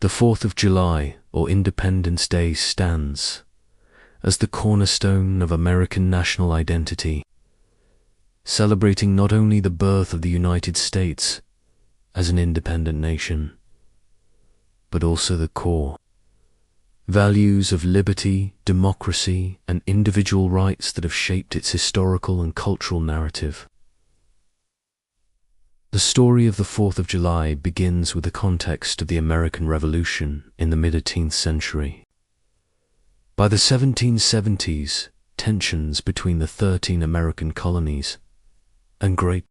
The 4th of July, or Independence Day, stands as the cornerstone of American national identity, celebrating not only the birth of the United States as an independent nation, but also the core values of liberty, democracy, and individual rights that have shaped its historical and cultural narrative. The story of the 4th of July begins with the context of the American Revolution in the mid-18th century. By the 1770s, tensions between the 13 American colonies and Great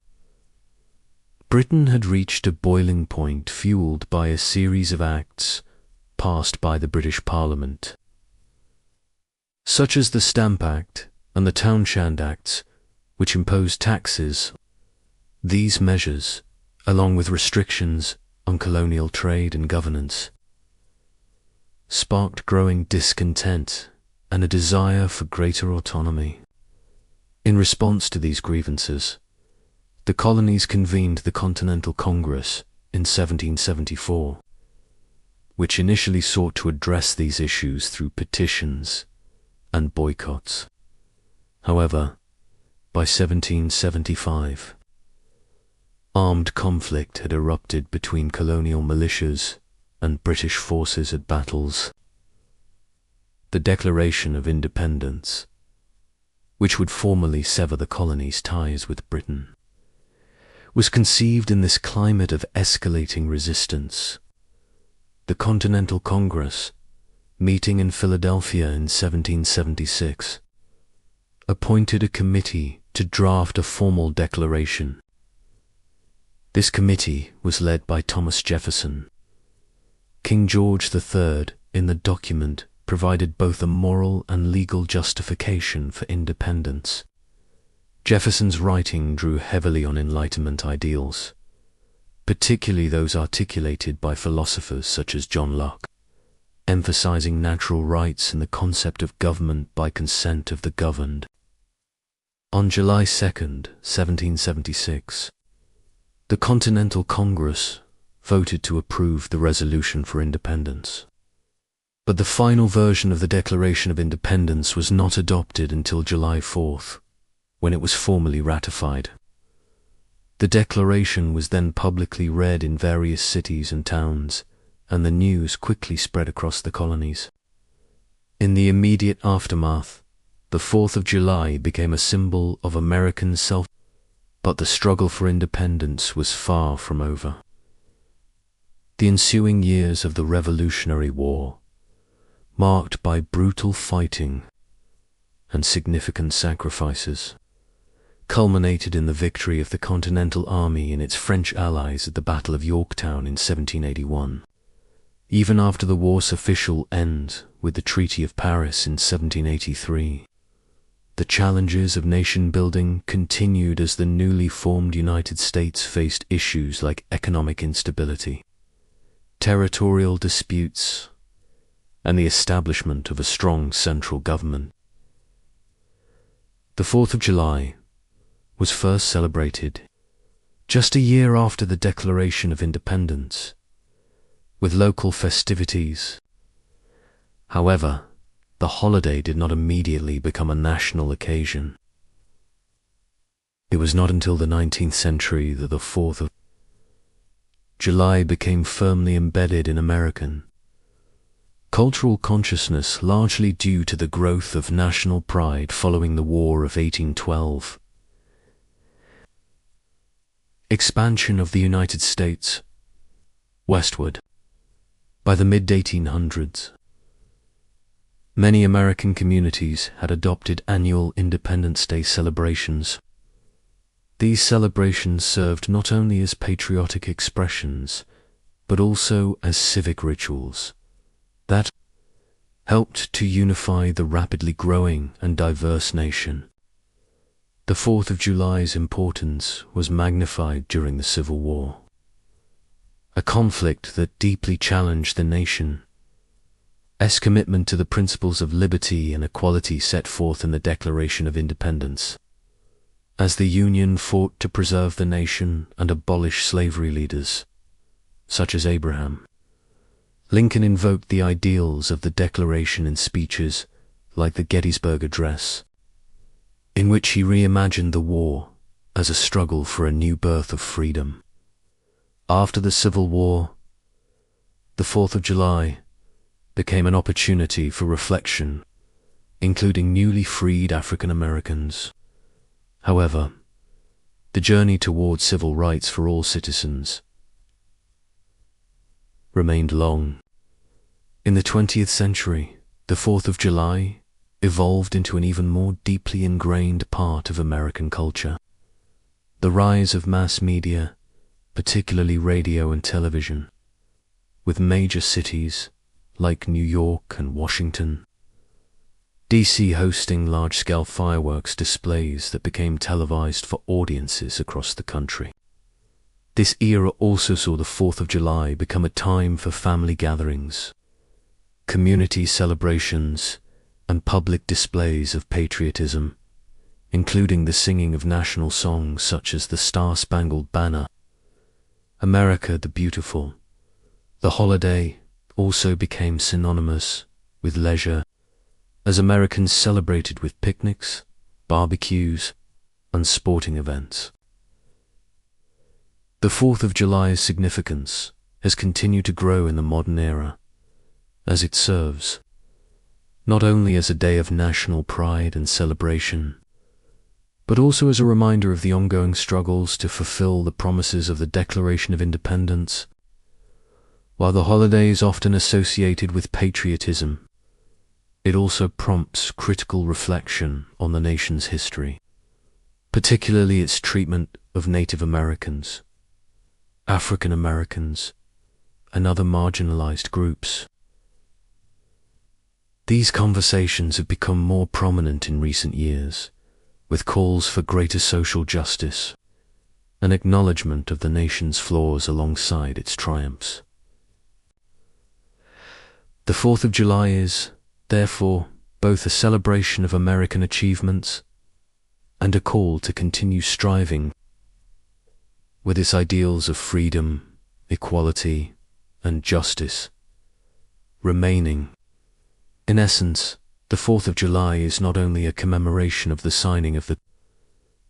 Britain had reached a boiling point, fueled by a series of acts passed by the British Parliament, such as the Stamp Act and the Townshend Acts, which imposed taxes. These measures, along with restrictions on colonial trade and governance, sparked growing discontent and a desire for greater autonomy. In response to these grievances, the colonies convened the Continental Congress in 1774, which initially sought to address these issues through petitions and boycotts. However, by 1775, armed conflict had erupted between colonial militias and British forces at battles. The Declaration of Independence, which would formally sever the colonies' ties with Britain, was conceived in this climate of escalating resistance. The Continental Congress, meeting in Philadelphia in 1776, appointed a committee to draft a formal declaration. This committee was led by Thomas Jefferson. King George III, in the document, provided both a moral and legal justification for independence. Jefferson's writing drew heavily on Enlightenment ideals, particularly those articulated by philosophers such as John Locke, emphasizing natural rights and the concept of government by consent of the governed. On July 2, 1776, the Continental Congress voted to approve the resolution for independence. But the final version of the Declaration of Independence was not adopted until July 4th, when it was formally ratified. The declaration was then publicly read in various cities and towns, and the news quickly spread across the colonies. In the immediate aftermath, the 4th of July became a symbol of American self-. But the struggle for independence was far from over. The ensuing years of the Revolutionary War, marked by brutal fighting and significant sacrifices, culminated in the victory of the Continental Army and its French allies at the Battle of Yorktown in 1781. Even after the war's official end with the Treaty of Paris in 1783, the challenges of nation-building continued as the newly formed United States faced issues like economic instability, territorial disputes, and the establishment of a strong central government. The 4th of July was first celebrated just a year after the Declaration of Independence, with local festivities. However, the holiday did not immediately become a national occasion. It was not until the 19th century that the 4th of July became firmly embedded in American cultural consciousness, largely due to the growth of national pride following the War of 1812. Expansion of the United States westward. By the mid-1800s, many American communities had adopted annual Independence Day celebrations. These celebrations served not only as patriotic expressions, but also as civic rituals that helped to unify the rapidly growing and diverse nation. The 4th of July's importance was magnified during the Civil War, a conflict that deeply challenged the nation's commitment to the principles of liberty and equality set forth in the Declaration of Independence. As the Union fought to preserve the nation and abolish slavery, leaders such as Abraham Lincoln invoked the ideals of the Declaration in speeches like the Gettysburg Address, in which he reimagined the war as a struggle for a new birth of freedom. After the Civil War, the 4th of July became an opportunity for reflection, including newly freed African Americans. However, the journey toward civil rights for all citizens remained long. In the 20th century, the 4th of July evolved into an even more deeply ingrained part of American culture. The rise of mass media, particularly radio and television, with major cities like New York and Washington, D.C. hosting large-scale fireworks displays that became televised for audiences across the country. This era also saw the 4th of July become a time for family gatherings, community celebrations, and public displays of patriotism, including the singing of national songs such as the Star-Spangled Banner, America the Beautiful. The holiday also became synonymous with leisure, as Americans celebrated with picnics, BBQs, and sporting events. The 4th of July's significance has continued to grow in the modern era, as it serves not only as a day of national pride and celebration, but also as a reminder of the ongoing struggles to fulfill the promises of the Declaration of Independence. While the holiday is often associated with patriotism, it also prompts critical reflection on the nation's history, particularly its treatment of Native Americans, African Americans, and other marginalized groups. These conversations have become more prominent in recent years, with calls for greater social justice, an acknowledgement of the nation's flaws alongside its triumphs. The 4th of July is, therefore, both a celebration of American achievements and a call to continue striving with its ideals of freedom, equality, and justice remaining. In essence, the 4th of July is not only a commemoration of the signing of the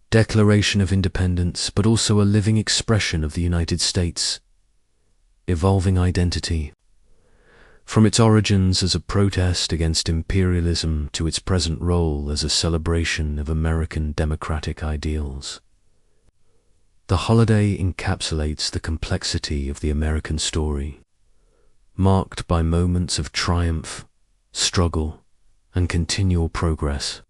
Declaration of Independence, but also a living expression of the United States' evolving identity. From its origins as a protest against imperialism to its present role as a celebration of American democratic ideals, the holiday encapsulates the complexity of the American story, marked by moments of triumph, struggle, and continual progress.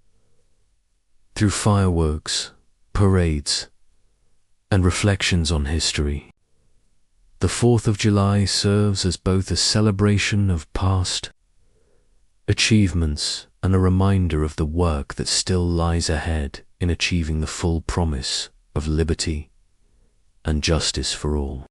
Through fireworks, parades, and reflections on history, the 4th of July serves as both a celebration of past achievements and a reminder of the work that still lies ahead in achieving the full promise of liberty and justice for all.